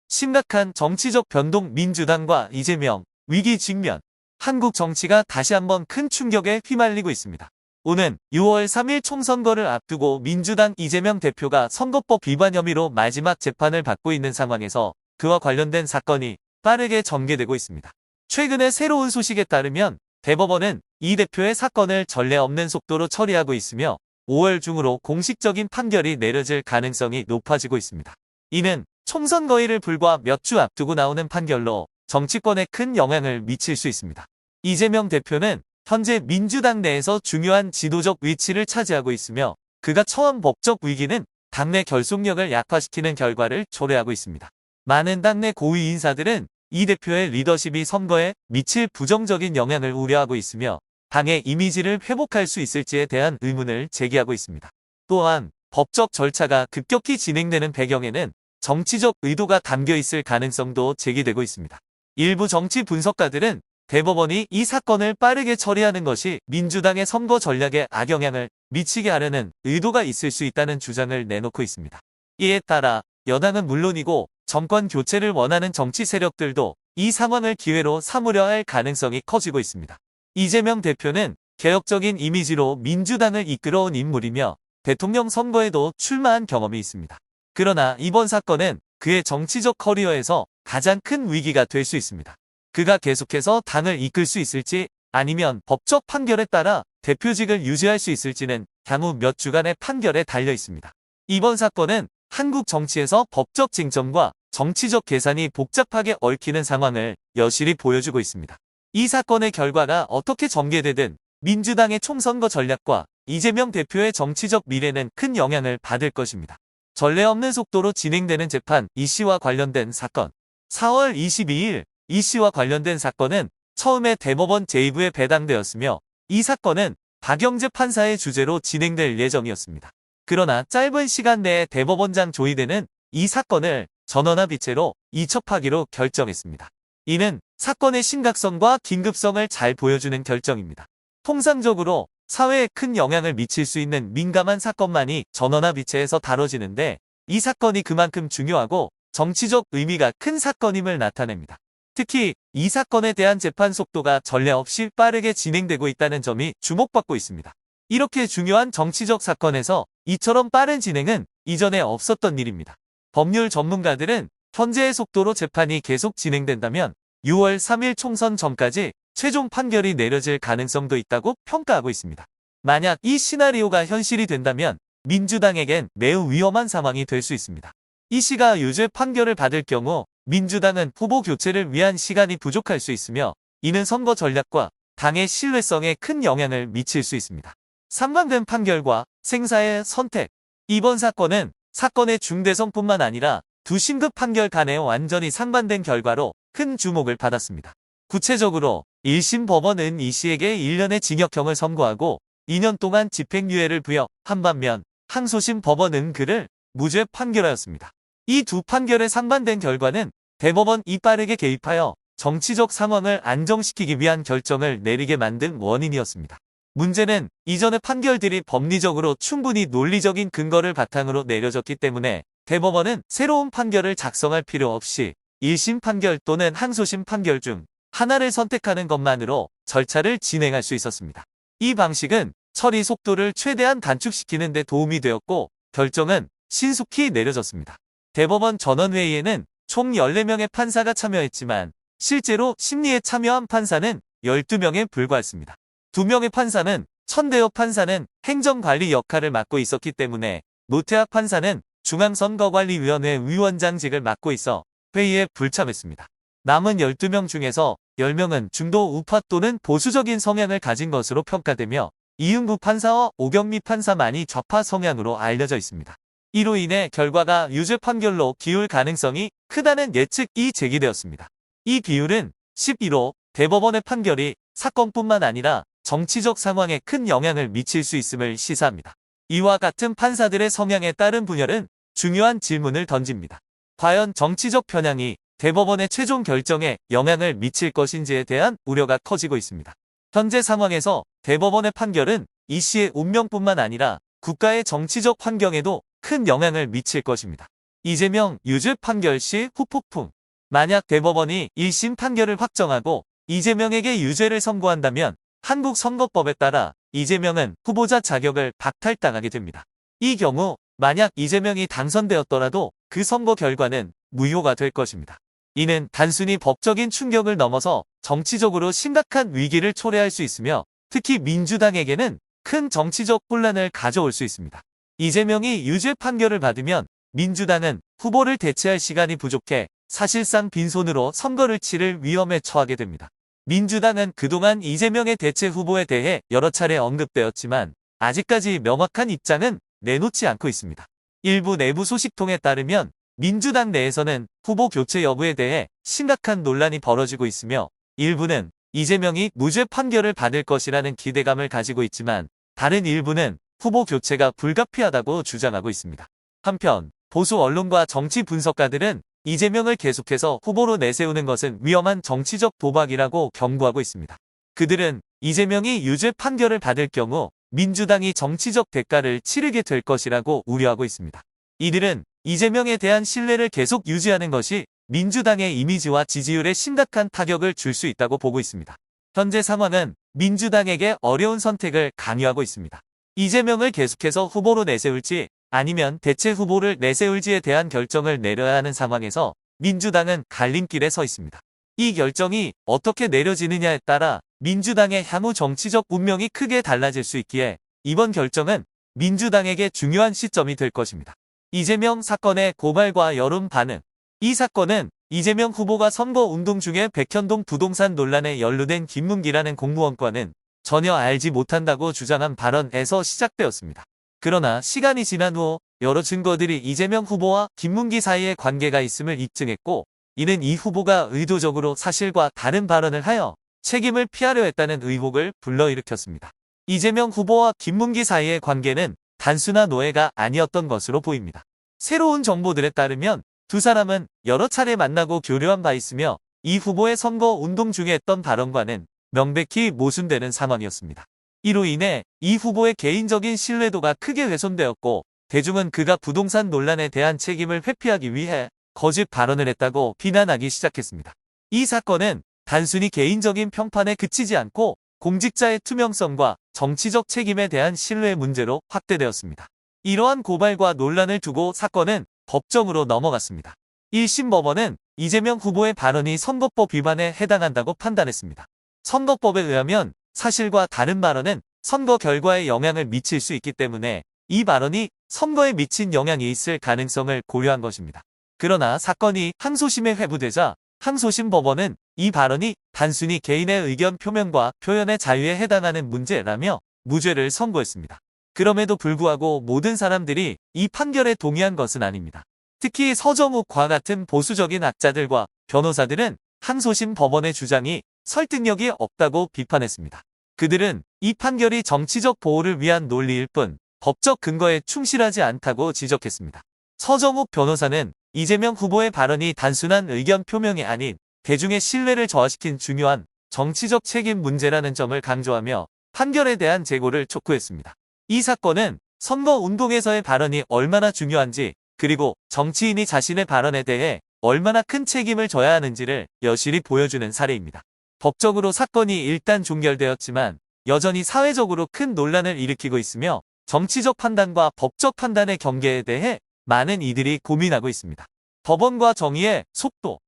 심각한 정치적 변동 민주당과 이재명, 위기 직면. 한국 정치가 다시 한번 큰 충격에 휘말리고 있습니다. 오는 6월 3일 총선거를 앞두고 민주당 이재명 대표가 선거법 위반 혐의로 마지막 재판을 받고 있는 상황에서 그와 관련된 사건이 빠르게 전개되고 있습니다. 최근에 새로운 소식에 따르면 대법원은 이 대표의 사건을 전례 없는 속도로 처리하고 있으며 5월 중으로 공식적인 판결이 내려질 가능성이 높아지고 있습니다. 이는 총선거일을 불과 몇 주 앞두고 나오는 판결로 정치권에 큰 영향을 미칠 수 있습니다. 이재명 대표는 현재 민주당 내에서 중요한 지도적 위치를 차지하고 있으며 그가 처한 법적 위기는 당내 결속력을 약화시키는 결과를 초래하고 있습니다. 많은 당내 고위 인사들은 이 대표의 리더십이 선거에 미칠 부정적인 영향을 우려하고 있으며 당의 이미지를 회복할 수 있을지에 대한 의문을 제기하고 있습니다. 또한 법적 절차가 급격히 진행되는 배경에는 정치적 의도가 담겨 있을 가능성도 제기되고 있습니다. 일부 정치 분석가들은 대법원이 이 사건을 빠르게 처리하는 것이 민주당의 선거 전략에 악영향을 미치게 하려는 의도가 있을 수 있다는 주장을 내놓고 있습니다. 이에 따라 여당은 물론이고 정권 교체를 원하는 정치 세력들도 이 상황을 기회로 삼으려 할 가능성이 커지고 있습니다. 이재명 대표는 개혁적인 이미지로 민주당을 이끌어온 인물이며 대통령 선거에도 출마한 경험이 있습니다. 그러나 이번 사건은 그의 정치적 커리어에서 가장 큰 위기가 될 수 있습니다. 그가 계속해서 당을 이끌 수 있을지 아니면 법적 판결에 따라 대표직을 유지할 수 있을지는 향후 몇 주간의 판결에 달려 있습니다. 이번 사건은 한국 정치에서 법적 쟁점과 정치적 계산이 복잡하게 얽히는 상황을 여실히 보여주고 있습니다. 이 사건의 결과가 어떻게 전개되든 민주당의 총선거 전략과 이재명 대표의 정치적 미래는 큰 영향을 받을 것입니다. 전례 없는 속도로 진행되는 재판 이씨와 관련된 사건. 4월 22일 이씨와 관련된 사건은 처음에 대법원 제2부에 배당되었으며 이 사건은 박영재 판사의 주재로 진행될 예정이었습니다. 그러나 짧은 시간 내에 대법원장 조희대는 이 사건을 전원합 이체로 이첩하기로 결정했습니다. 이는 사건의 심각성과 긴급성을 잘 보여주는 결정입니다. 통상적으로 사회에 큰 영향을 미칠 수 있는 민감한 사건만이 전원합 이체에서 다뤄지는데 이 사건이 그만큼 중요하고 정치적 의미가 큰 사건임을 나타냅니다. 특히 이 사건에 대한 재판 속도가 전례 없이 빠르게 진행되고 있다는 점이 주목받고 있습니다. 이렇게 중요한 정치적 사건에서 이처럼 빠른 진행은 이전에 없었던 일입니다. 법률 전문가들은 현재의 속도로 재판이 계속 진행된다면 6월 3일 총선 전까지 최종 판결이 내려질 가능성도 있다고 평가하고 있습니다. 만약 이 시나리오가 현실이 된다면 민주당에겐 매우 위험한 상황이 될 수 있습니다. 이 씨가 유죄 판결을 받을 경우 민주당은 후보 교체를 위한 시간이 부족할 수 있으며 이는 선거 전략과 당의 신뢰성에 큰 영향을 미칠 수 있습니다. 상반된 판결과 생사의 선택. 이번 사건은 사건의 중대성뿐만 아니라 두 신급 판결 간의 완전히 상반된 결과로 큰 주목을 받았습니다. 구체적으로 1심 법원은 이 씨에게 1년의 징역형을 선고하고 2년 동안 집행유예를 부여한 반면 항소심 법원은 그를 무죄 판결하였습니다. 이 두 판결의 상반된 결과는 대법원이 빠르게 개입하여 정치적 상황을 안정시키기 위한 결정을 내리게 만든 원인이었습니다. 문제는 이전의 판결들이 법리적으로 충분히 논리적인 근거를 바탕으로 내려졌기 때문에 대법원은 새로운 판결을 작성할 필요 없이 1심 판결 또는 항소심 판결 중 하나를 선택하는 것만으로 절차를 진행할 수 있었습니다. 이 방식은 처리 속도를 최대한 단축시키는 데 도움이 되었고 결정은 신속히 내려졌습니다. 대법원 전원회의에는 총 14명의 판사가 참여했지만 실제로 심리에 참여한 판사는 12명에 불과했습니다. 2명의 판사는 천대엽 판사는 행정관리 역할을 맡고 있었기 때문에 노태학 판사는 중앙선거관리위원회 위원장직을 맡고 있어 회의에 불참했습니다. 남은 12명 중에서 10명은 중도 우파 또는 보수적인 성향을 가진 것으로 평가되며 이응구 판사와 오경미 판사만이 좌파 성향으로 알려져 있습니다. 이로 인해 결과가 유죄 판결로 기울 가능성이 크다는 예측이 제기되었습니다. 이 비율은 11호 대법원의 판결이 사건뿐만 아니라 정치적 상황에 큰 영향을 미칠 수 있음을 시사합니다. 이와 같은 판사들의 성향에 따른 분열은 중요한 질문을 던집니다. 과연 정치적 편향이 대법원의 최종 결정에 영향을 미칠 것인지에 대한 우려가 커지고 있습니다. 현재 상황에서 대법원의 판결은 이 씨의 운명뿐만 아니라 국가의 정치적 환경에도 큰 영향을 미칠 것입니다. 이재명 유죄 판결 시 후폭풍. 만약 대법원이 1심 판결을 확정하고 이재명에게 유죄를 선고한다면 한국 선거법에 따라 이재명은 후보자 자격을 박탈당하게 됩니다. 이 경우 만약 이재명이 당선되었더라도 그 선거 결과는 무효가 될 것입니다. 이는 단순히 법적인 충격을 넘어서 정치적으로 심각한 위기를 초래할 수 있으며 특히 민주당에게는 큰 정치적 혼란을 가져올 수 있습니다. 이재명이 유죄 판결을 받으면 민주당은 후보를 대체할 시간이 부족해 사실상 빈손으로 선거를 치를 위험에 처하게 됩니다. 민주당은 그동안 이재명의 대체 후보에 대해 여러 차례 언급되었지만 아직까지 명확한 입장은 내놓지 않고 있습니다. 일부 내부 소식통에 따르면 민주당 내에서는 후보 교체 여부에 대해 심각한 논란이 벌어지고 있으며 일부는 이재명이 무죄 판결을 받을 것이라는 기대감을 가지고 있지만 다른 일부는 후보 교체가 불가피하다고 주장하고 있습니다. 한편 보수 언론과 정치 분석가들은 이재명을 계속해서 후보로 내세우는 것은 위험한 정치적 도박이라고 경고하고 있습니다. 그들은 이재명이 유죄 판결을 받을 경우 민주당이 정치적 대가를 치르게 될 것이라고 우려하고 있습니다. 이들은 이재명에 대한 신뢰를 계속 유지하는 것이 민주당의 이미지와 지지율에 심각한 타격을 줄 수 있다고 보고 있습니다. 현재 상황은 민주당에게 어려운 선택을 강요하고 있습니다. 이재명을 계속해서 후보로 내세울지 아니면 대체 후보를 내세울지에 대한 결정을 내려야 하는 상황에서 민주당은 갈림길에 서 있습니다. 이 결정이 어떻게 내려지느냐에 따라 민주당의 향후 정치적 운명이 크게 달라질 수 있기에 이번 결정은 민주당에게 중요한 시점이 될 것입니다. 이재명 사건의 고발과 여론 반응. 이 사건은 이재명 후보가 선거운동 중에 백현동 부동산 논란에 연루된 김문기라는 공무원과는 전혀 알지 못한다고 주장한 발언에서 시작되었습니다. 그러나 시간이 지난 후 여러 증거들이 이재명 후보와 김문기 사이의 관계가 있음을 입증했고 이는 이 후보가 의도적으로 사실과 다른 발언을 하여 책임을 피하려 했다는 의혹을 불러일으켰습니다. 이재명 후보와 김문기 사이의 관계는 단순한 오해가 아니었던 것으로 보입니다. 새로운 정보들에 따르면 두 사람은 여러 차례 만나고 교류한 바 있으며 이 후보의 선거 운동 중에 했던 발언과는 명백히 모순되는 상황이었습니다. 이로 인해 이 후보의 개인적인 신뢰도가 크게 훼손되었고 대중은 그가 부동산 논란에 대한 책임을 회피하기 위해 거짓 발언을 했다고 비난하기 시작했습니다. 이 사건은 단순히 개인적인 평판에 그치지 않고 공직자의 투명성과 정치적 책임에 대한 신뢰 문제로 확대되었습니다. 이러한 고발과 논란을 두고 사건은 법정으로 넘어갔습니다. 1심 법원은 이재명 후보의 발언이 선거법 위반에 해당한다고 판단했습니다. 선거법에 의하면 사실과 다른 발언은 선거 결과에 영향을 미칠 수 있기 때문에 이 발언이 선거에 미친 영향이 있을 가능성을 고려한 것입니다. 그러나 사건이 항소심에 회부되자 항소심 법원은 이 발언이 단순히 개인의 의견 표명과 표현의 자유에 해당하는 문제라며 무죄를 선고했습니다. 그럼에도 불구하고 모든 사람들이 이 판결에 동의한 것은 아닙니다. 특히 서정욱과 같은 보수적인 학자들과 변호사들은 항소심 법원의 주장이 설득력이 없다고 비판했습니다. 그들은 이 판결이 정치적 보호를 위한 논리일 뿐 법적 근거에 충실하지 않다고 지적했습니다. 서정욱 변호사는 이재명 후보의 발언이 단순한 의견 표명이 아닌 대중의 신뢰를 저하시킨 중요한 정치적 책임 문제라는 점을 강조하며 판결에 대한 재고를 촉구했습니다. 이 사건은 선거운동에서의 발언이 얼마나 중요한지 그리고 정치인이 자신의 발언에 대해 얼마나 큰 책임을 져야 하는지를 여실히 보여주는 사례입니다. 법적으로 사건이 일단 종결되었지만 여전히 사회적으로 큰 논란을 일으키고 있으며 정치적 판단과 법적 판단의 경계에 대해 많은 이들이 고민하고 있습니다. 법원과 정의의 속도.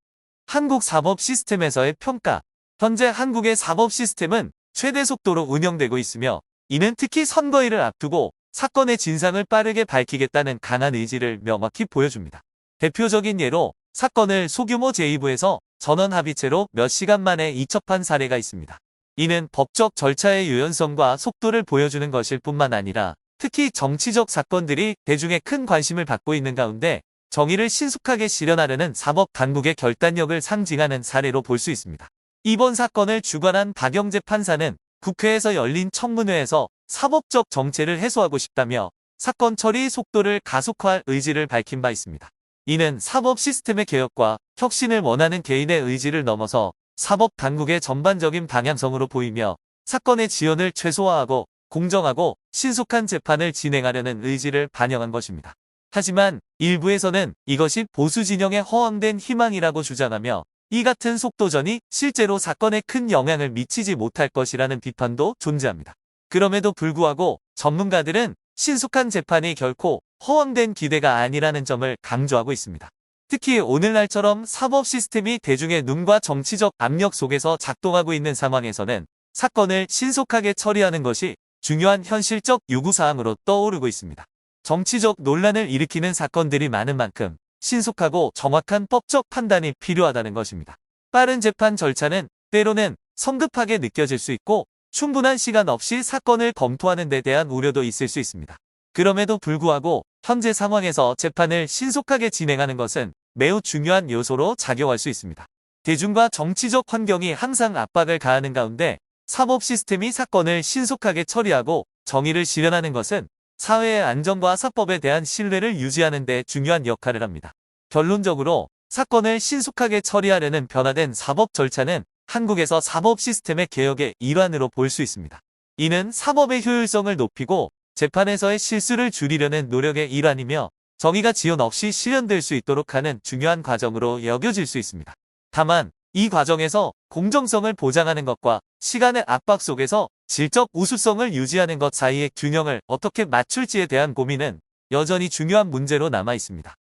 한국 사법 시스템에서의 평가. 현재 한국의 사법 시스템은 최대 속도로 운영되고 있으며 이는 특히 선거일을 앞두고 사건의 진상을 빠르게 밝히겠다는 강한 의지를 명확히 보여줍니다. 대표적인 예로 사건을 소규모 제2부에서 전원 합의체로 몇 시간 만에 이첩한 사례가 있습니다. 이는 법적 절차의 유연성과 속도를 보여주는 것일 뿐만 아니라 특히 정치적 사건들이 대중의 큰 관심을 받고 있는 가운데 정의를 신속하게 실현하려는 사법 당국의 결단력을 상징하는 사례로 볼 수 있습니다. 이번 사건을 주관한 박영재 판사는 국회에서 열린 청문회에서 사법적 정체를 해소하고 싶다며 사건 처리 속도를 가속화할 의지를 밝힌 바 있습니다. 이는 사법 시스템의 개혁과 혁신을 원하는 개인의 의지를 넘어서 사법 당국의 전반적인 방향성으로 보이며 사건의 지연을 최소화하고 공정하고 신속한 재판을 진행하려는 의지를 반영한 것입니다. 하지만 일부에서는 이것이 보수 진영의 허황된 희망이라고 주장하며 이 같은 속도전이 실제로 사건에 큰 영향을 미치지 못할 것이라는 비판도 존재합니다. 그럼에도 불구하고 전문가들은 신속한 재판이 결코 허황된 기대가 아니라는 점을 강조하고 있습니다. 특히 오늘날처럼 사법 시스템이 대중의 눈과 정치적 압력 속에서 작동하고 있는 상황에서는 사건을 신속하게 처리하는 것이 중요한 현실적 요구사항으로 떠오르고 있습니다. 정치적 논란을 일으키는 사건들이 많은 만큼 신속하고 정확한 법적 판단이 필요하다는 것입니다. 빠른 재판 절차는 때로는 성급하게 느껴질 수 있고 충분한 시간 없이 사건을 검토하는 데 대한 우려도 있을 수 있습니다. 그럼에도 불구하고 현재 상황에서 재판을 신속하게 진행하는 것은 매우 중요한 요소로 작용할 수 있습니다. 대중과 정치적 환경이 항상 압박을 가하는 가운데 사법 시스템이 사건을 신속하게 처리하고 정의를 실현하는 것은 사회의 안정과 사법에 대한 신뢰를 유지하는 데 중요한 역할을 합니다. 결론적으로 사건을 신속하게 처리하려는 변화된 사법 절차는 한국에서 사법 시스템의 개혁의 일환으로 볼 수 있습니다. 이는 사법의 효율성을 높이고 재판에서의 실수를 줄이려는 노력의 일환이며 정의가 지연 없이 실현될 수 있도록 하는 중요한 과정으로 여겨질 수 있습니다. 다만 이 과정에서 공정성을 보장하는 것과 시간의 압박 속에서 질적 우수성을 유지하는 것 사이의 균형을 어떻게 맞출지에 대한 고민은 여전히 중요한 문제로 남아 있습니다.